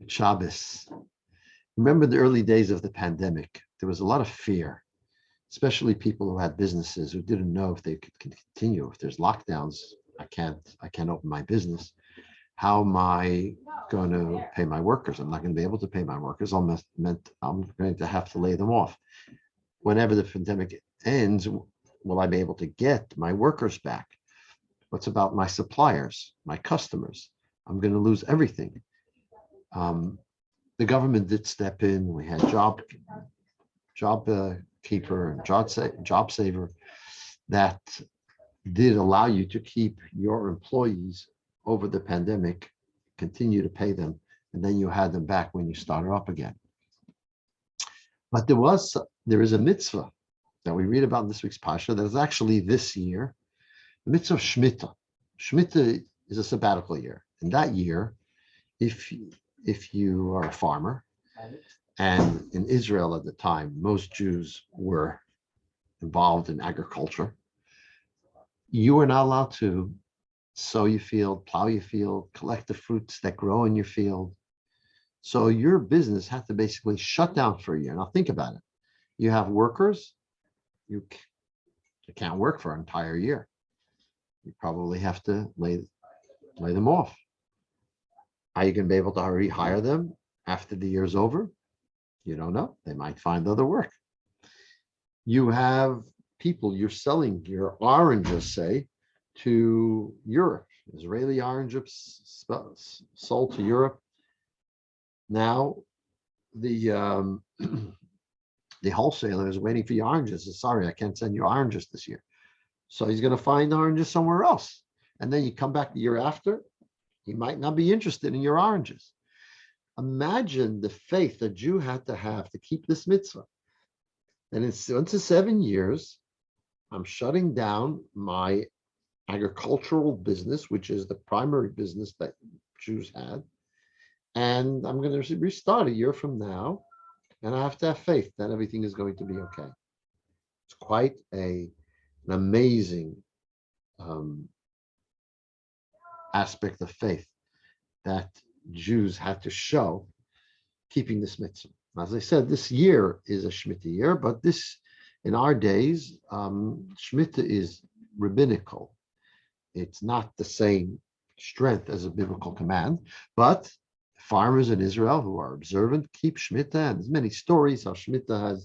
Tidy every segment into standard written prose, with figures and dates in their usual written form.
Shabbos. Remember the early days of the pandemic? There was a lot of fear, especially people who had businesses who didn't know if they could continue. If there's lockdowns, I can't open my business. How am I going to pay my workers? I'm not going to be able to pay my workers. I'm going to have to lay them off. Whenever the pandemic ends, will I be able to get my workers back? What's about my suppliers, my customers? I'm going to lose everything. The government did step in. We had job keeper and job saver that did allow you to keep your employees over the pandemic, continue to pay them, and then you had them back when you started up again. But there is a mitzvah that we read about in this week's Pasha that is actually this year, the mitzvah of Shemitah. Shemitah is a sabbatical year. In that year, if you are a farmer, and in Israel at the time, most Jews were involved in agriculture, you are not allowed to sow your field, plow your field, collect the fruits that grow in your field. So your business had to basically shut down for a year. Now think about it. You have workers, you can't work for an entire year. You probably have to lay them off. Are you going to be able to rehire them after the year's over? You don't know. They might find other work. You have people, you're selling your oranges, say, to Europe. Israeli oranges sold to Europe. Now the wholesaler is waiting for your oranges. Says, sorry, I can't send you oranges this year. So he's going to find oranges somewhere else. And then you come back the year after, he might not be interested in your oranges. Imagine the faith a Jew had to have to keep this mitzvah. And once in 7 years, I'm shutting down my agricultural business, which is the primary business that Jews had. And I'm going to restart a year from now. And I have to have faith that everything is going to be okay. It's quite an amazing aspect of faith that Jews had to show keeping this mitzvah. As I said, this year is a Shemitah year, but this, in our days, Shemitah is rabbinical. It's not the same strength as a biblical command, but farmers in Israel who are observant keep Shemitah, and there's many stories how Shemitah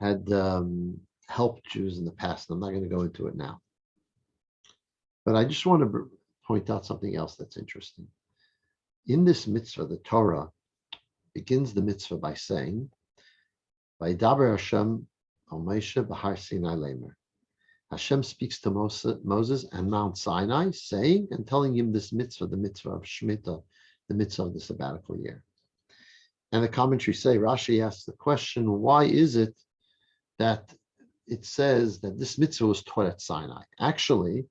had helped Jews in the past. I'm not going to go into it now. But I just want to point out something else that's interesting. In this mitzvah, the Torah begins the mitzvah by saying, "Vaydaber Hashem al Moshe b'Har Sinai Lamer." Hashem speaks to Moses and Mount Sinai, saying and telling him this mitzvah, the mitzvah of Shemitah, the mitzvah of the sabbatical year. And the commentaries say, Rashi asks the question, why is it that it says that this mitzvah was taught at Sinai? Actually,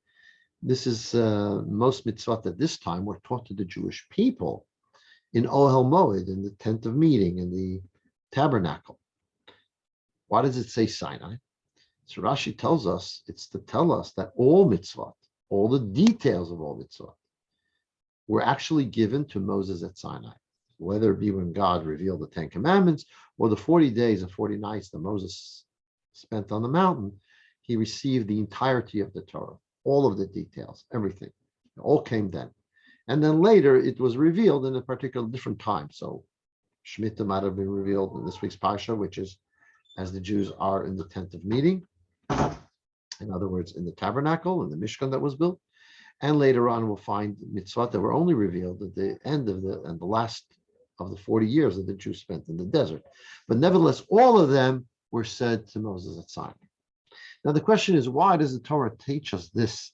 this is most mitzvot at this time were taught to the Jewish people in Ohel Moed, in the tent of meeting, in the tabernacle. Why does it say Sinai? So Rashi tells us it's to tell us that all mitzvot, all the details of all mitzvot, were actually given to Moses at Sinai, whether it be when God revealed the 10 Commandments or the 40 days and 40 nights that Moses spent on the mountain. He received the entirety of the Torah, all of the details, everything. It all came then. And then later it was revealed in a particular different time. So Shemitah might have been revealed in this week's Parsha, which is as the Jews are in the tent of meeting. In other words, in the tabernacle and the Mishkan that was built. And later on, we'll find mitzvot that were only revealed at the end of the last of the 40 years that the Jews spent in the desert. But nevertheless, all of them were said to Moses at Sinai. Now, the question is, why does the Torah teach us this,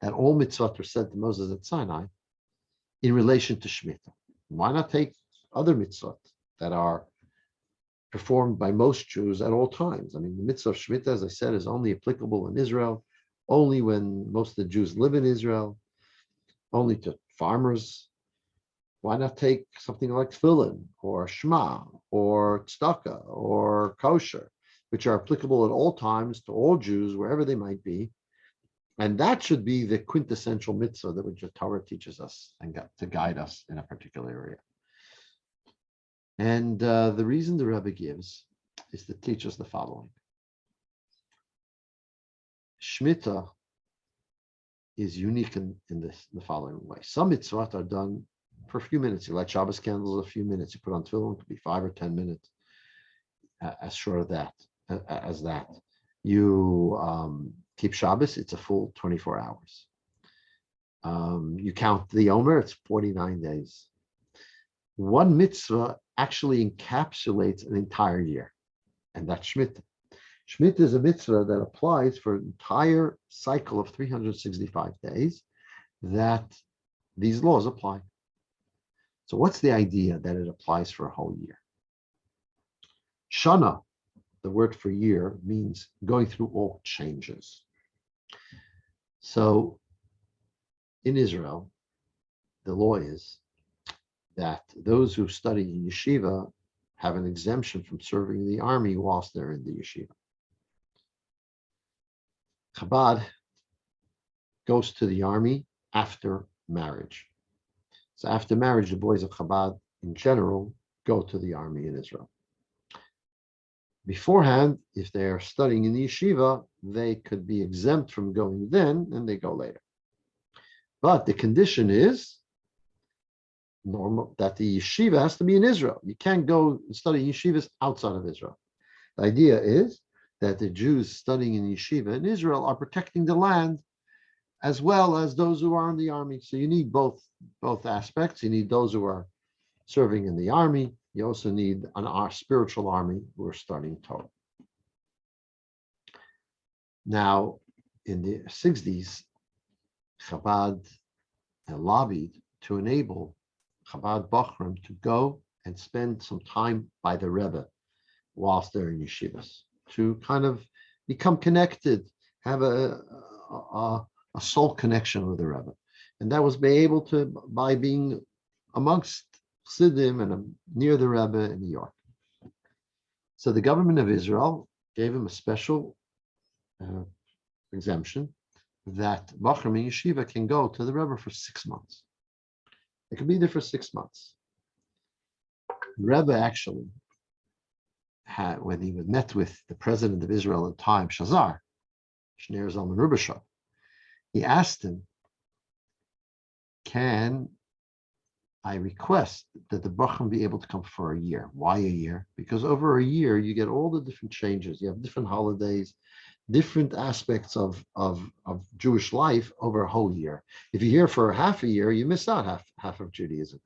that all mitzvot were said to Moses at Sinai in relation to Shemitah? Why not take other mitzvot that are performed by most Jews at all times? I mean, the mitzvah of Shemitah, as I said, is only applicable in Israel, only when most of the Jews live in Israel, only to farmers. Why not take something like tefillin or Shema or tzedakah or kosher, which are applicable at all times to all Jews, wherever they might be, And that should be the quintessential mitzvah that which the Torah teaches us and got to guide us in a particular area. And the reason the Rebbe gives is to teach us the following. Shemitah is unique in the following way. Some mitzvot are done for a few minutes. You light Shabbos candles a few minutes. You put on tefillin, it could be 5 or 10 minutes. As short of that, as that. You keep Shabbos, it's a full 24 hours. You count the Omer, it's 49 days. One mitzvah actually encapsulates an entire year, and that's Shemitah. Shemitah is a mitzvah that applies for an entire cycle of 365 days that these laws apply. So what's the idea that it applies for a whole year? Shana, the word for year, means going through all changes. So in Israel, the law is that those who study in yeshiva have an exemption from serving in the army whilst they're in the yeshiva. Chabad goes to the army after marriage. So after marriage, the boys of Chabad in general go to the army in Israel. Beforehand, if they are studying in the yeshiva, they could be exempt from going then, and they go later. But the condition is normal that the yeshiva has to be in Israel. You can't go and study yeshivas outside of Israel. The idea is that the Jews studying in yeshiva in Israel are protecting the land as well as those who are in the army. So you need both aspects. You need those who are serving in the army. You also need our spiritual army who are studying Torah. Now, in the 60s, Chabad lobbied to enable Chabad Bochrim to go and spend some time by the Rebbe whilst they're in yeshivas, to kind of become connected, have a soul connection with the Rebbe. And that was able to by being amongst Chassidim and near the Rebbe in New York. So the government of Israel gave him a special exemption that Bochrim in yeshiva can go to the Rebbe for 6 months. They could be there for 6 months. The Rebbe actually had, when he met with the president of Israel at the time, Shazar, Shneir Zalman Rubishov, he asked him, can I request that the Bochrim be able to come for a year? Why a year? Because over a year, you get all the different changes. You have different holidays, different aspects of Jewish life over a whole year. If you're here for half a year, you miss out half of Judaism.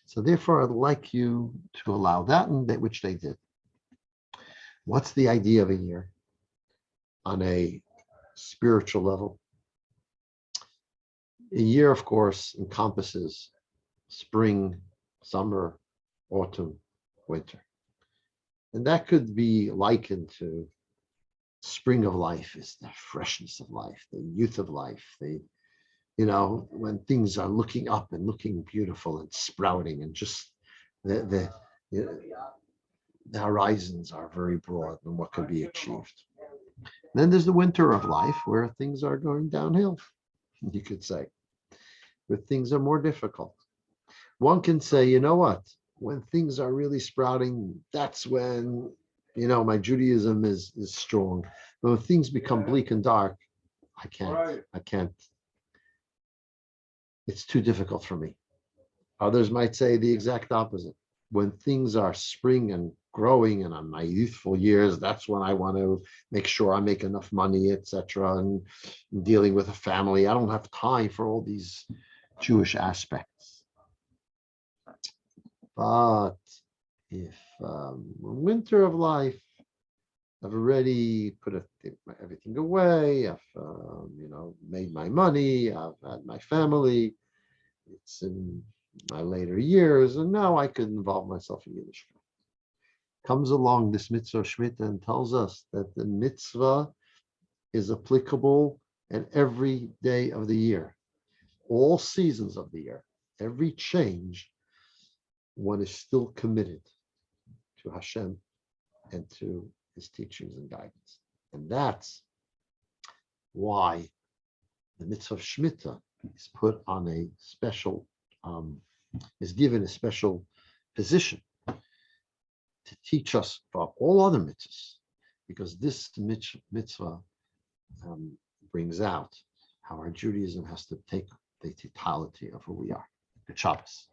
So therefore, I'd like you to allow that, and which they did. What's the idea of a year on a spiritual level? A year, of course, encompasses spring, summer, autumn, winter. And that could be likened to spring of life is the freshness of life, the youth of life, when things are looking up and looking beautiful and sprouting, and just the horizons are very broad and what could be achieved. And then there's the winter of life where things are going downhill, you could say, where things are more difficult. One can say, you know what, when things are really sprouting, that's when, my Judaism is strong. But when things become bleak and dark, I can't. It's too difficult for me. Others might say the exact opposite. When things are spring and growing and on my youthful years, that's when I want to make sure I make enough money, etc. And dealing with a family. I don't have time for all these Jewish aspects. But if winter of life, I've already put everything away, I've made my money, I've had my family, it's in my later years, and now I could involve myself in Yiddishkeit. Comes along this mitzvah Shemitah and tells us that the mitzvah is applicable at every day of the year, all seasons of the year, every change. One is still committed to Hashem and to his teachings and guidance. And that's why the mitzvah of Shemitah is put on a special, is given a special position to teach us for all other mitzvahs, because this mitzvah brings out how our Judaism has to take the totality of who we are. Good Shabbos.